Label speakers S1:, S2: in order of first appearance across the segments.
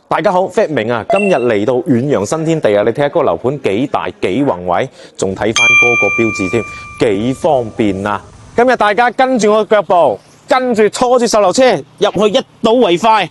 S1: 大家好 ，Fat 明啊，今日嚟到遠洋新天地啊！你睇下嗰個樓盤幾大幾宏偉，仲睇翻嗰個標誌添，幾方便啊！今日大家跟住我嘅腳步，跟住拖住售樓車入去一睹為快。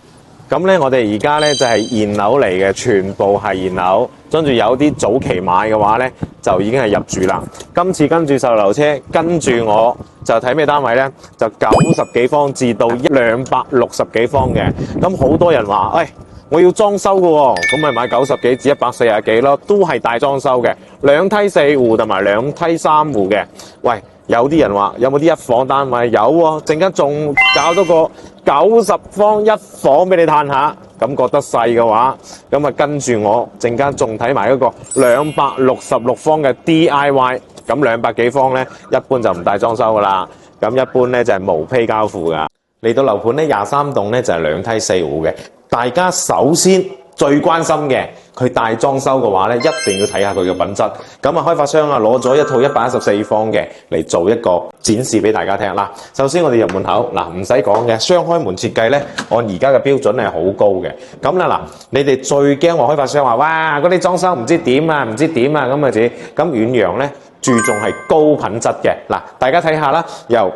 S1: 咁咧，我哋而家咧就係現樓嚟嘅，全部係現樓。跟住有啲早期買嘅話咧，就已經係入住啦。今次跟住售樓車，跟住我就睇咩單位咧？就90幾方至到260幾方嘅。咁好多人話，喂，我要裝修嘅喎，咁咪買90幾至140幾咯，都係大裝修嘅，2梯4戶同埋2梯3戶嘅。喂，有啲人話有冇啲一房單位？有喎，陣間仲搞咗個90方一房俾你嘆下。咁覺得細嘅話，咁啊跟住我陣間仲睇埋一個266方嘅 DIY。咁200幾方咧，一般就唔帶裝修噶啦。咁一般咧就係無坯交付噶。嚟到樓盤咧23棟咧就係2梯4戶嘅。大家首先最關心嘅，佢帶裝修嘅話咧，一定要睇下佢嘅品質。咁啊，開發商啊攞咗一套114方嘅嚟做一個展示俾大家聽啦。首先我哋入門口嗱，唔使講嘅雙開門設計咧，按而家嘅標準係好高嘅。咁啦嗱，你哋最驚話開發商話哇嗰啲裝修唔知點啊，唔知點啊咁啊自己。咁遠洋咧注重係高品質嘅嗱，大家睇下啦，由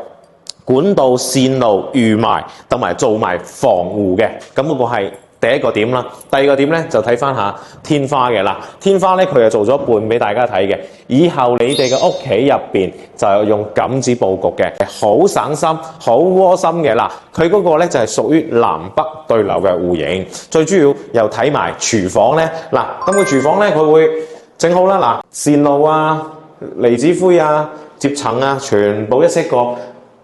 S1: 管道、線路、預埋同埋做埋防護嘅，咁嗰個係第一個點啦。第二個點咧就睇翻下天花嘅啦。天花咧佢係做咗半俾大家睇嘅。以後你哋嘅屋企入邊就係用錦紙佈局嘅，好省心、好窩心嘅啦。佢嗰個咧就係屬於南北對流嘅戶型。最主要又睇埋廚房咧嗱，咁個廚房咧佢會整好啦嗱，線路啊、離子灰啊、接層啊，全部一式過。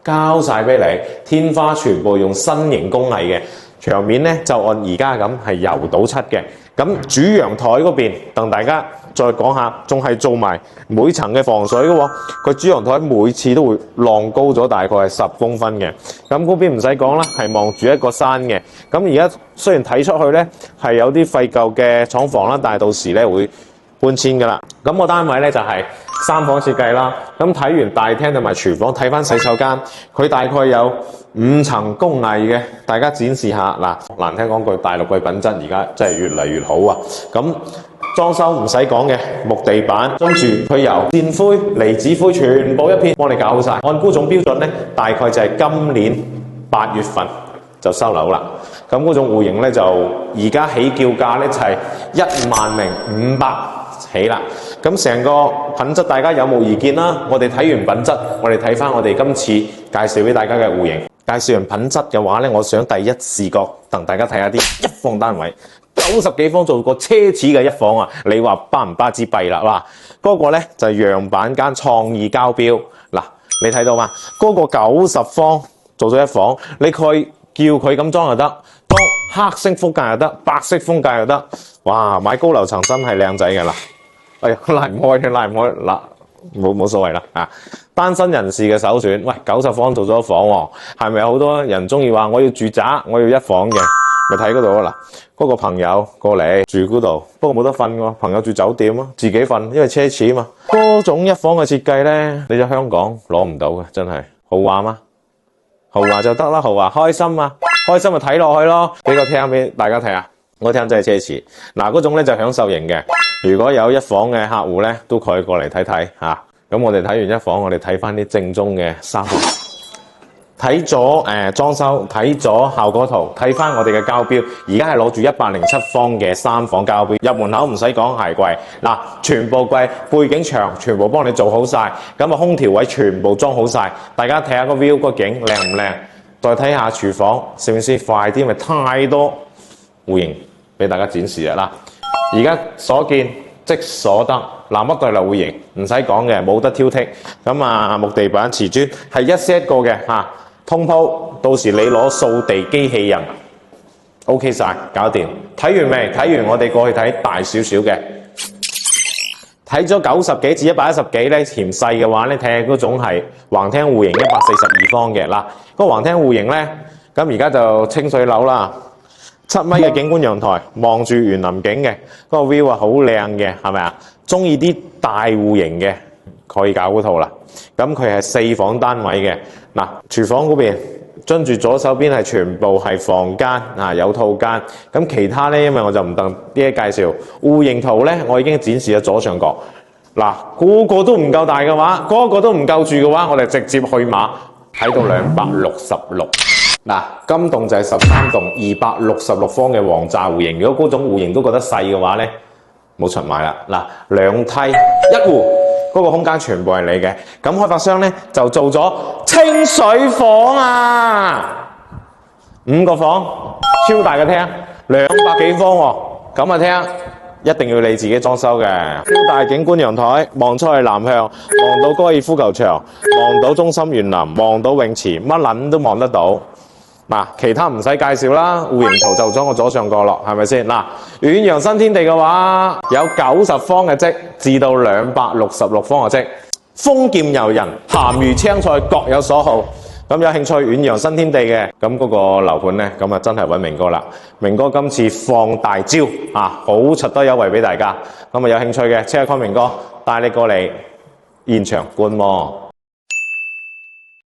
S1: 交晒俾你，天花全部用新型工藝嘅，牆面咧就按而家咁係油到漆嘅。咁主陽台嗰邊，同大家再講下，仲係做埋每層嘅防水嘅喎。佢主陽台每次都會晾高咗大概係10公分嘅。咁嗰邊唔使講啦，係望住一個山嘅。咁而家雖然睇出去咧係有啲廢舊嘅廠房啦，但係到時咧會搬遷噶啦。咁個單位咧就係3房設計啦。咁睇完大廳同埋廚房，睇翻洗手間，佢大概有5層工藝嘅，大家展示下嗱。難聽講句，大陸嘅品質而家真係越嚟越好啊！咁裝修唔使講嘅，木地板，跟住佢由線灰、離子灰全部一片幫你搞好晒。按估總標準咧，大概就係今年8月份就收樓啦。咁嗰種戶型咧就而家起叫價咧就係10500起啦。咁成個品質大家有冇意見啦？我哋睇完品質，我哋睇翻我哋今次介紹俾大家嘅戶型。介紹完品質嘅話咧，我想第一視覺同大家睇下啲一房單位，90幾方做個奢侈嘅一房啊！你話巴唔巴之弊啦？哇！嗰個咧就係樣板間創意交標嗱，你睇到嘛？嗰個90方做咗一房，你佢叫佢咁裝又得，裝黑色風格又得，白色風格又得。哇！買高樓層真係靚仔㗎啦！哎呀，拉唔開嗱，冇所謂啦啊！單身人士嘅首選，喂，90方做咗房喎，係咪好多人中意話我要住宅，我要一房嘅？咪睇嗰度啦，嗰個朋友過嚟住嗰度，不過冇得瞓喎，朋友住酒店咯，自己瞓，因為奢侈啊嘛。嗰種一房嘅設計咧，你喺香港攞唔到嘅，真係豪華嗎？豪華就得啦，豪華開心啊，開心咪睇落去咯，俾個廳俾大家睇下。我聽真係奢侈，嗱嗰種咧就享受型嘅。如果有一房嘅客戶咧，都可以過嚟睇睇嚇。咁我哋睇完一房，我哋睇翻啲正宗嘅3房，睇咗裝修，睇咗效果圖，睇翻我哋嘅交標。而家係攞住107方嘅3房交標，入門口唔使講係貴，嗱全部貴，背景牆全部幫你做好晒，咁啊空調位全部裝好晒。大家睇下個 view 個景靚唔靚？再睇下廚房，攝影師快啲，因為太多戶型俾大家展示啦！而家所見即所得，南北對流戶型唔使講嘅，冇得挑剔。咁啊，木地板瓷磚係一 set 過嘅嚇，通鋪。到時你攞掃地機器人 ，OK 晒，搞掂。睇完未？睇完我哋過去睇大少少嘅，睇咗90幾至110幾咧，嫌細嘅話咧，睇下嗰種係橫廳戶型142方嘅嗱。嗰個橫廳戶型咧，咁而家就清水樓啦。7米嘅景觀陽台，望住園林景嘅，嗰個 view 啊好靚嘅，係咪啊？中意啲大戶型嘅，可以搞嗰套啦。咁佢係4房單位嘅，嗱廚房嗰邊跟住左手邊係全部係房間啊，有套間。咁其他咧，因為我就唔特一一介紹。戶型圖咧，我已經展示咗左上角。嗱，個個都唔夠大嘅話，個個都唔夠住嘅話，我哋直接去碼睇到266。嗱，今棟就係13棟266方嘅王炸戶型。如果嗰種戶型都覺得細嘅話咧，冇出賣啦。嗱，2梯1戶。嗰個空間全部係你嘅，咁開發商咧就做咗清水房啊，5個房，超大嘅廳，200幾方喎，咁啊廳一定要你自己裝修嘅，超大景觀陽台，望出去南向，望到高爾夫球場，望到中心園林，望到泳池，乜撚都望得到。嗱，其他唔使介紹啦，戶型圖就咗我左上角落，係咪先？嗱，遠洋新天地嘅話，有90方嘅積至到266方嘅積，豐儉由人，鹹魚青菜各有所好。咁有興趣遠洋新天地嘅，咁嗰個樓盤咧，咁啊真係揾明哥啦。明哥今次放大招啊，好柒多優惠俾大家。咁啊有興趣嘅，即刻 call 明哥，帶你過嚟現場觀摩。